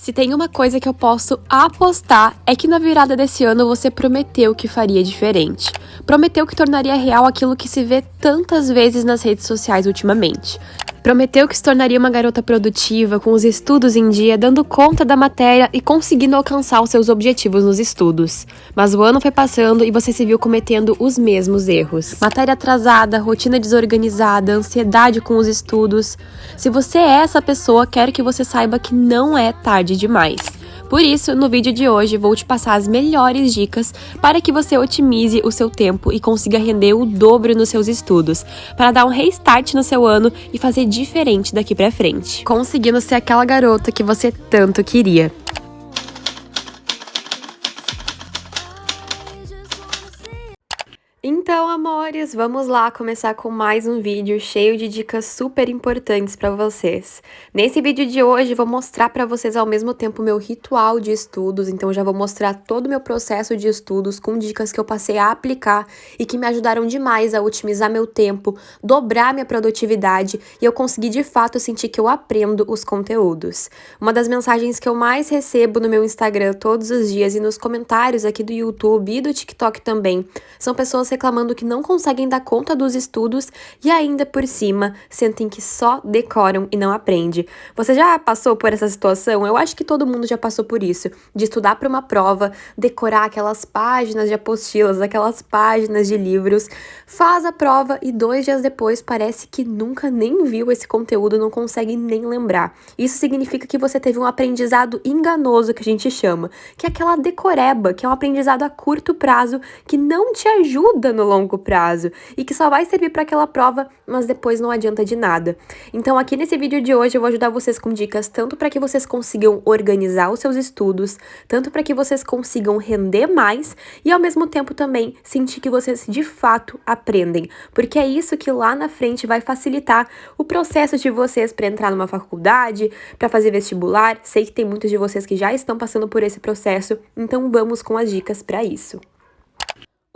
Se tem uma coisa que eu posso apostar, é que na virada desse ano você prometeu que faria diferente. Prometeu que tornaria real aquilo que se vê tantas vezes nas redes sociais ultimamente. Prometeu que se tornaria uma garota produtiva, com os estudos em dia, dando conta da matéria e conseguindo alcançar os seus objetivos nos estudos. Mas o ano foi passando e você se viu cometendo os mesmos erros. Matéria atrasada, rotina desorganizada, ansiedade com os estudos. Se você é essa pessoa, quero que você saiba que não é tarde demais. Por isso, no vídeo de hoje, vou te passar as melhores dicas para que você otimize o seu tempo e consiga render o dobro nos seus estudos, para dar um restart no seu ano e fazer diferente daqui pra frente, conseguindo ser aquela garota que você tanto queria. Então, amores, vamos lá começar com mais um vídeo cheio de dicas super importantes para vocês. Nesse vídeo de hoje, vou mostrar para vocês ao mesmo tempo o meu ritual de estudos, então já vou mostrar todo o meu processo de estudos com dicas que eu passei a aplicar e que me ajudaram demais a otimizar meu tempo, dobrar minha produtividade e eu consegui de fato sentir que eu aprendo os conteúdos. Uma das mensagens que eu mais recebo no meu Instagram todos os dias e nos comentários aqui do YouTube e do TikTok também, são pessoas reclamando que não conseguem dar conta dos estudos e ainda por cima sentem que só decoram e não aprende. Você já passou por essa situação? Eu acho que todo mundo já passou por isso, de estudar para uma prova, decorar aquelas páginas de apostilas, aquelas páginas de livros, faz a prova e 2 dias depois parece que nunca nem viu esse conteúdo, não consegue nem lembrar. Isso significa que você teve um aprendizado enganoso, que a gente chama, que é aquela decoreba, que é um aprendizado a curto prazo que não te ajuda no longo prazo e que só vai servir para aquela prova, mas depois não adianta de nada. Então aqui nesse vídeo de hoje eu vou ajudar vocês com dicas tanto para que vocês consigam organizar os seus estudos, tanto para que vocês consigam render mais e ao mesmo tempo também sentir que vocês de fato aprendem, porque é isso que lá na frente vai facilitar o processo de vocês para entrar numa faculdade, para fazer vestibular. Sei que tem muitos de vocês que já estão passando por esse processo, então vamos com as dicas para isso.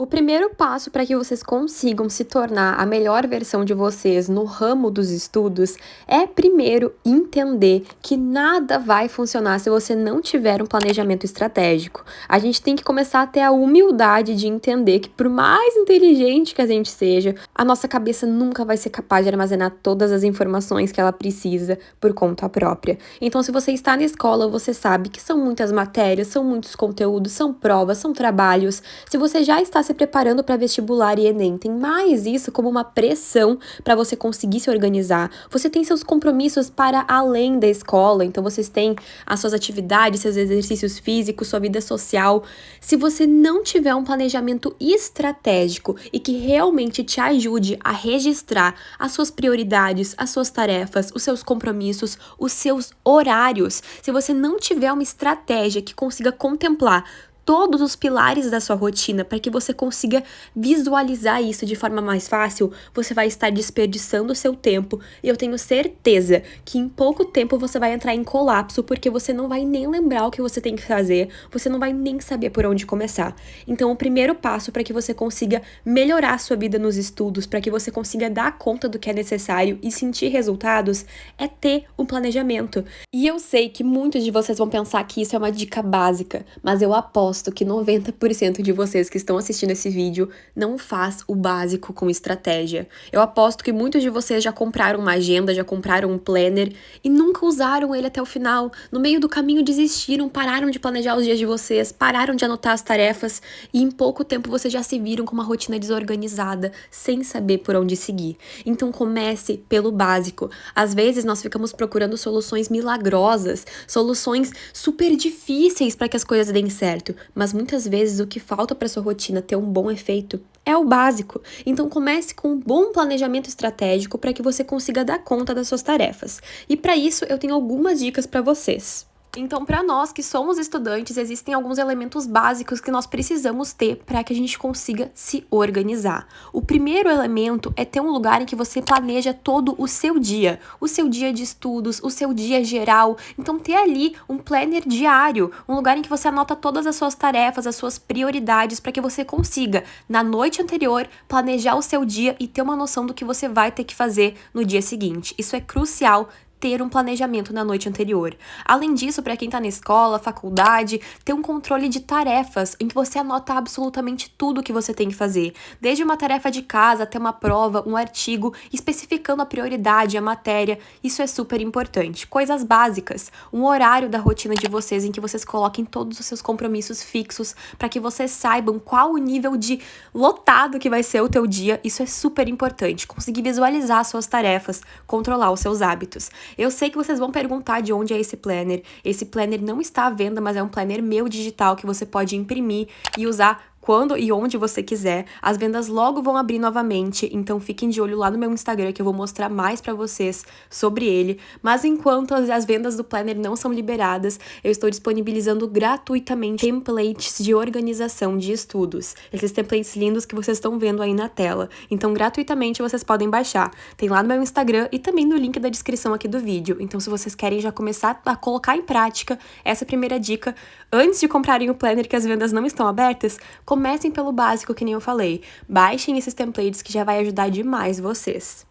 O primeiro passo para que vocês consigam se tornar a melhor versão de vocês no ramo dos estudos é primeiro entender que nada vai funcionar se você não tiver um planejamento estratégico. A gente tem que começar a ter a humildade de entender que por mais inteligente que a gente seja, a nossa cabeça nunca vai ser capaz de armazenar todas as informações que ela precisa por conta própria. Então, se você está na escola, você sabe que são muitas matérias, são muitos conteúdos, são provas, são trabalhos. Se você já está se preparando para vestibular e Enem, tem mais isso como uma pressão para você conseguir se organizar. Você tem seus compromissos para além da escola, então vocês têm as suas atividades, seus exercícios físicos, sua vida social. Se você não tiver um planejamento estratégico e que realmente te ajude a registrar as suas prioridades, as suas tarefas, os seus compromissos, os seus horários, se você não tiver uma estratégia que consiga contemplar todos os pilares da sua rotina para que você consiga visualizar isso de forma mais fácil, você vai estar desperdiçando o seu tempo e eu tenho certeza que em pouco tempo você vai entrar em colapso porque você não vai nem lembrar o que você tem que fazer, você não vai nem saber por onde começar. Então, o primeiro passo para que você consiga melhorar a sua vida nos estudos, para que você consiga dar conta do que é necessário e sentir resultados, é ter um planejamento. E eu sei que muitos de vocês vão pensar que isso é uma dica básica, mas eu aposto que 90% de vocês que estão assistindo esse vídeo não faz o básico com estratégia. Eu aposto que muitos de vocês já compraram uma agenda, já compraram um planner e nunca usaram ele até o final. No meio do caminho desistiram, pararam de planejar os dias de vocês, pararam de anotar as tarefas e em pouco tempo vocês já se viram com uma rotina desorganizada, sem saber por onde seguir. Então comece pelo básico. Às vezes nós ficamos procurando soluções milagrosas, soluções super difíceis para que as coisas deem certo. Mas muitas vezes o que falta para sua rotina ter um bom efeito é o básico. Então comece com um bom planejamento estratégico para que você consiga dar conta das suas tarefas. E para isso eu tenho algumas dicas para vocês. Então, para nós que somos estudantes, existem alguns elementos básicos que nós precisamos ter para que a gente consiga se organizar. O primeiro elemento é ter um lugar em que você planeja todo o seu dia de estudos, o seu dia geral. Então, ter ali um planner diário, um lugar em que você anota todas as suas tarefas, as suas prioridades, para que você consiga, na noite anterior, planejar o seu dia e ter uma noção do que você vai ter que fazer no dia seguinte. Isso é crucial. ter um planejamento na noite anterior. Além disso, para quem tá na escola, faculdade, ter um controle de tarefas em que você anota absolutamente tudo que você tem que fazer, desde uma tarefa de casa até uma prova, um artigo, especificando a prioridade, a matéria. Isso é super importante. Coisas básicas, um horário da rotina de vocês em que vocês coloquem todos os seus compromissos fixos para que vocês saibam qual o nível de lotado que vai ser o teu dia. Isso é super importante. Conseguir visualizar suas tarefas, controlar os seus hábitos. Eu sei que vocês vão perguntar de onde é esse planner. Esse planner não está à venda, mas é um planner meu digital que você pode imprimir e usar quando e onde você quiser. As vendas logo vão abrir novamente, então fiquem de olho lá no meu Instagram que eu vou mostrar mais pra vocês sobre ele. Mas enquanto as vendas do planner não são liberadas, eu estou disponibilizando gratuitamente templates de organização de estudos. Esses templates lindos que vocês estão vendo aí na tela. Então, gratuitamente vocês podem baixar. Tem lá no meu Instagram e também no link da descrição aqui do vídeo. Então, se vocês querem já começar a colocar em prática essa primeira dica, antes de comprarem o planner que as vendas não estão abertas, comecem pelo básico, que nem eu falei. Baixem esses templates que já vai ajudar demais vocês.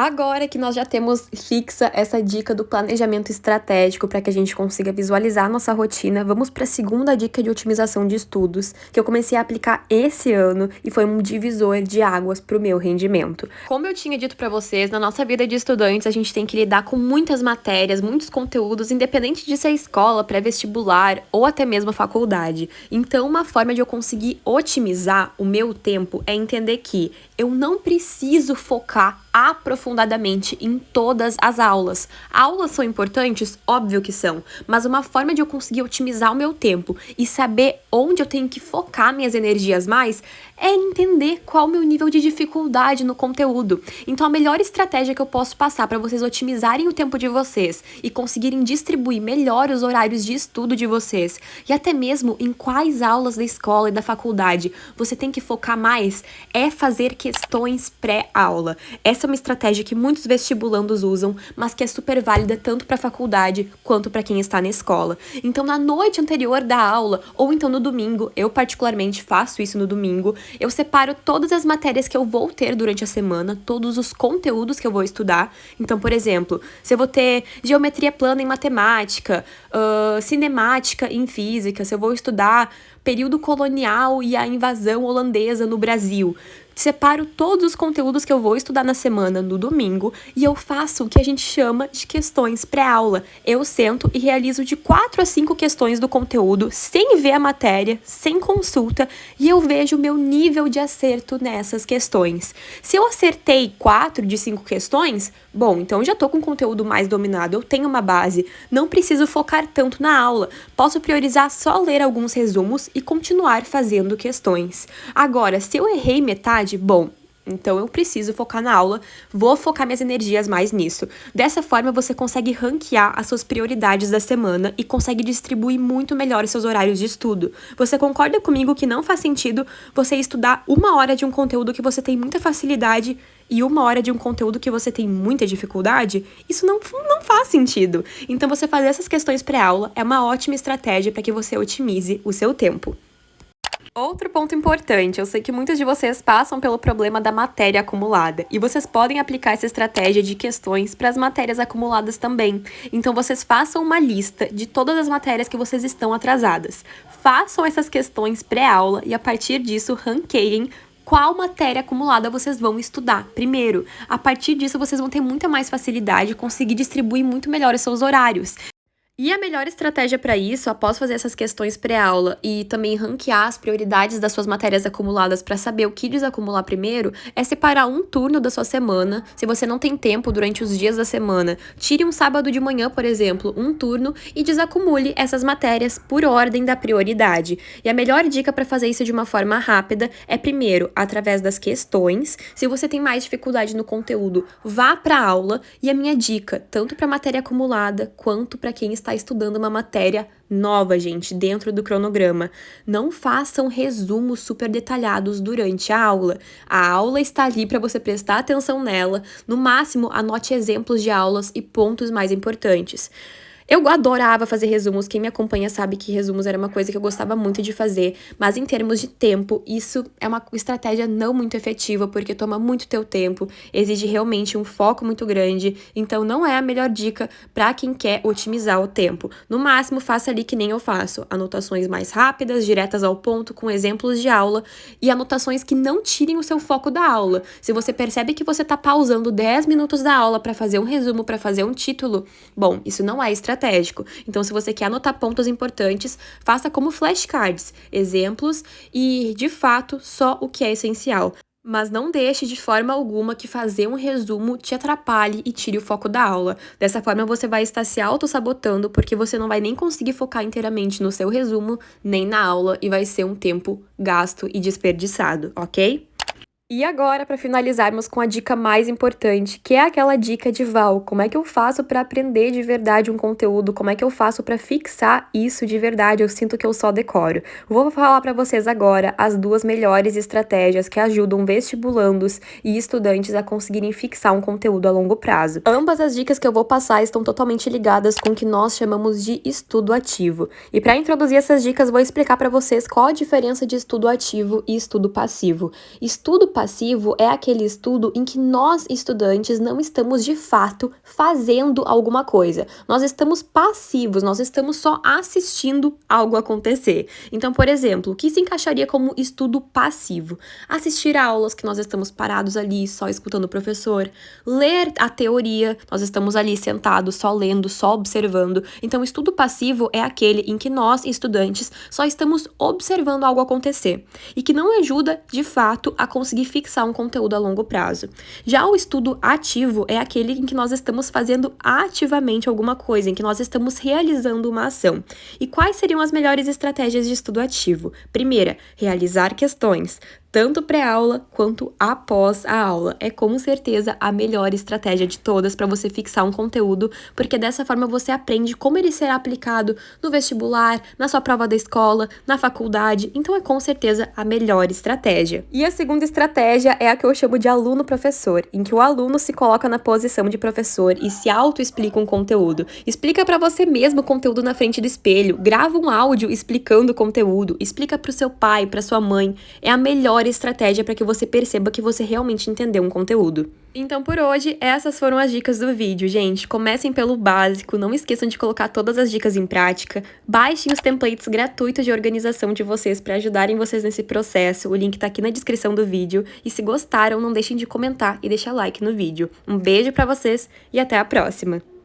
Agora que nós já temos fixa essa dica do planejamento estratégico para que a gente consiga visualizar nossa rotina, vamos para a segunda dica de otimização de estudos, que eu comecei a aplicar esse ano e foi um divisor de águas para o meu rendimento. Como eu tinha dito para vocês, na nossa vida de estudantes a gente tem que lidar com muitas matérias, muitos conteúdos, independente de ser escola, pré-vestibular ou até mesmo faculdade. Então, uma forma de eu conseguir otimizar o meu tempo é entender que eu não preciso focar aprofundadamente em todas as aulas. Aulas são importantes? Óbvio que são, mas uma forma de eu conseguir otimizar o meu tempo e saber onde eu tenho que focar minhas energias mais é entender qual o meu nível de dificuldade no conteúdo. Então, a melhor estratégia que eu posso passar para vocês otimizarem o tempo de vocês e conseguirem distribuir melhor os horários de estudo de vocês e até mesmo em quais aulas da escola e da faculdade você tem que focar mais é fazer questões pré-aula. Essa é uma estratégia que muitos vestibulandos usam, mas que é super válida tanto para a faculdade quanto para quem está na escola. Então, na noite anterior da aula, ou então no domingo, eu particularmente faço isso no domingo, eu separo todas as matérias que eu vou ter durante a semana, todos os conteúdos que eu vou estudar. Então, por exemplo, se eu vou ter geometria plana em matemática, cinemática em física, se eu vou estudar período colonial e a invasão holandesa no Brasil, separo todos os conteúdos que eu vou estudar na semana no domingo e eu faço o que a gente chama de questões pré-aula. Eu sento e realizo de 4 a 5 questões do conteúdo sem ver a matéria, sem consulta, e eu vejo o meu nível de acerto nessas questões. Se eu acertei 4 de 5 questões, bom, então já tô com o conteúdo mais dominado, eu tenho uma base, não preciso focar tanto na aula, posso priorizar só ler alguns resumos e continuar fazendo questões. Agora, se eu errei metade, bom, então eu preciso focar na aula, vou focar minhas energias mais nisso. Dessa forma você consegue ranquear as suas prioridades da semana e consegue distribuir muito melhor os seus horários de estudo. Você concorda comigo que não faz sentido você estudar 1 hora de um conteúdo que você tem muita facilidade e 1 hora de um conteúdo que você tem muita dificuldade? Isso não faz sentido. Então você fazer essas questões pré-aula é uma ótima estratégia para que você otimize o seu tempo. Outro ponto importante, eu sei que muitos de vocês passam pelo problema da matéria acumulada e vocês podem aplicar essa estratégia de questões para as matérias acumuladas também. Então vocês façam uma lista de todas as matérias que vocês estão atrasadas. Façam essas questões pré-aula e a partir disso ranqueiem qual matéria acumulada vocês vão estudar primeiro. A partir disso vocês vão ter muita mais facilidade de conseguir distribuir muito melhor os seus horários. E a melhor estratégia para isso, após fazer essas questões pré-aula e também ranquear as prioridades das suas matérias acumuladas para saber o que desacumular primeiro, é separar um turno da sua semana. Se você não tem tempo durante os dias da semana, tire um sábado de manhã, por exemplo, um turno e desacumule essas matérias por ordem da prioridade. E a melhor dica para fazer isso de uma forma rápida é, primeiro, através das questões. Se você tem mais dificuldade no conteúdo, vá para a aula. E a minha dica, tanto para matéria acumulada quanto para quem está estudando uma matéria nova, gente, dentro do cronograma. Não façam resumos super detalhados durante a aula. A aula está ali para você prestar atenção nela. No máximo, anote exemplos de aulas e pontos mais importantes. Eu adorava fazer resumos, quem me acompanha sabe que resumos era uma coisa que eu gostava muito de fazer, mas em termos de tempo, isso é uma estratégia não muito efetiva, porque toma muito teu tempo, exige realmente um foco muito grande, então não é a melhor dica para quem quer otimizar o tempo. No máximo, faça ali que nem eu faço, anotações mais rápidas, diretas ao ponto, com exemplos de aula, e anotações que não tirem o seu foco da aula. Se você percebe que você tá pausando 10 minutos da aula para fazer um resumo, para fazer um título, bom, isso não é estratégico. Então, se você quer anotar pontos importantes, faça como flashcards, exemplos e, de fato, só o que é essencial. Mas não deixe de forma alguma que fazer um resumo te atrapalhe e tire o foco da aula. Dessa forma, você vai estar se auto-sabotando, porque você não vai nem conseguir focar inteiramente no seu resumo, nem na aula, e vai ser um tempo gasto e desperdiçado, ok? E agora, para finalizarmos com a dica mais importante, que é aquela dica de Val, como é que eu faço para aprender de verdade um conteúdo, como é que eu faço para fixar isso de verdade, eu sinto que eu só decoro. Vou falar para vocês agora as duas melhores estratégias que ajudam vestibulandos e estudantes a conseguirem fixar um conteúdo a longo prazo. Ambas as dicas que eu vou passar estão totalmente ligadas com o que nós chamamos de estudo ativo. E para introduzir essas dicas, vou explicar para vocês qual a diferença de estudo ativo e estudo passivo. Estudo passivo é aquele estudo em que nós, estudantes, não estamos de fato fazendo alguma coisa. Nós estamos passivos, nós estamos só assistindo algo acontecer. Então, por exemplo, o que se encaixaria como estudo passivo? Assistir a aulas que nós estamos parados ali, só escutando o professor. Ler a teoria, nós estamos ali sentados, só lendo, só observando. Então, estudo passivo é aquele em que nós, estudantes, só estamos observando algo acontecer e que não ajuda, de fato, a conseguir fixar um conteúdo a longo prazo. Já o estudo ativo é aquele em que nós estamos fazendo ativamente alguma coisa, em que nós estamos realizando uma ação. E quais seriam as melhores estratégias de estudo ativo? Primeira, realizar questões, tanto pré-aula quanto após a aula. É com certeza a melhor estratégia de todas para você fixar um conteúdo, porque dessa forma você aprende como ele será aplicado no vestibular, na sua prova da escola, na faculdade, então é com certeza a melhor estratégia. E a segunda estratégia é a que eu chamo de aluno-professor, em que o aluno se coloca na posição de professor e se auto-explica um conteúdo. Explica para você mesmo o conteúdo na frente do espelho, grava um áudio explicando o conteúdo, explica para o seu pai, para sua mãe. É a melhor estratégia para que você perceba que você realmente entendeu um conteúdo. Então, por hoje, essas foram as dicas do vídeo, gente. Comecem pelo básico, não esqueçam de colocar todas as dicas em prática. Baixem os templates gratuitos de organização de vocês para ajudarem vocês nesse processo. O link tá aqui na descrição do vídeo. E se gostaram, não deixem de comentar e deixar like no vídeo. Um beijo para vocês e até a próxima!